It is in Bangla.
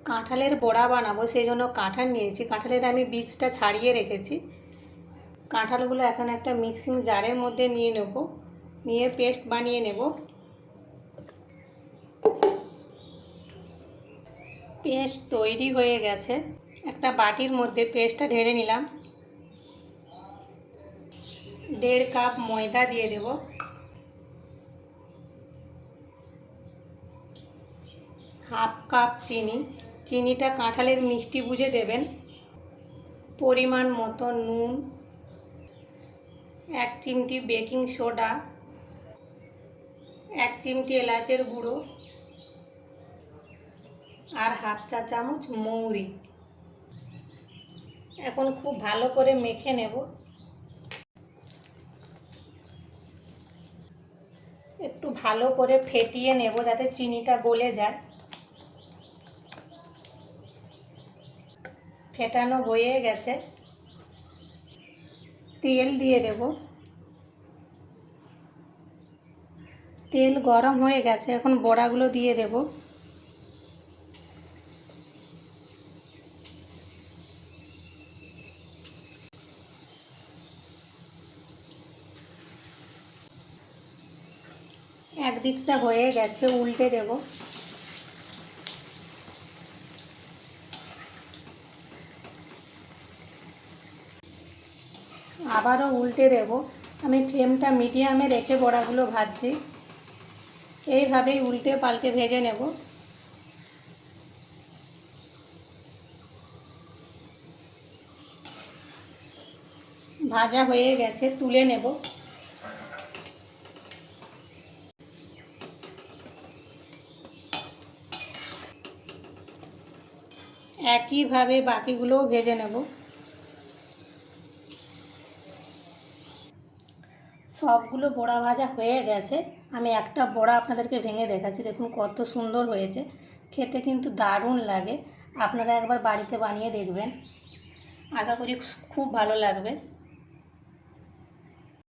কাঁঠালের বড়া বানাবো, সেই জন্য কাঁঠাল নিয়েছি। কাঁঠালের আমি বীজটা ছাড়িয়ে রেখেছি। কাঁঠালগুলো এখন একটা মিক্সিং জারের মধ্যে নিয়ে নেব, নিয়ে পেস্ট বানিয়ে নেব। পেস্ট তৈরি হয়ে গেছে। একটা বাটির মধ্যে পেস্টটা ঢেলে নিলাম। 1.5 কাপ ময়দা দিয়ে দেব, 1/2 কাপ চিনি। চিনিটা কাঁঠালের মিষ্টি বুঝে দেবেন। পরিমাণ মতো নুন, 1 চিমটি বেকিং সোডা, 1 চিমটি এলাচের গুঁড়ো আর 1/2 চা চামচ মৌরি। এখন খুব ভালো করে মেখে নেব। একটু ভালো করে ফেটিয়ে নেব যাতে চিনিটা গলে যায়। ফেটানো হয়ে গেছে। তেল দিয়ে দেব। তেল গরম হয়ে গেছে, এখন বড়াগুলো দিয়ে দেব। একদিকটা হয়ে গেছে, উল্টে দেব। আবারও উল্টে দেব। আমি ফ্লেমটা মিডিয়ামে রেখে বড়াগুলো ভাজছি। এইভাবেই উল্টে পাল্টে ভেজে নেব। ভাজা হয়ে গেছে, তুলে নেব। একইভাবে বাকিগুলোও ভেজে নেব। সবগুলো বড়া ভাজা হয়ে গেছে। আমি একটা বড়া আপনাদেরকে ভেঙে দেখাচ্ছি, দেখুন কত সুন্দর হয়েছে। খেতে কিন্তু দারুণ লাগে। আপনারা একবার বাড়িতে বানিয়ে দেখবেন, আশা করি খুব ভালো লাগবে।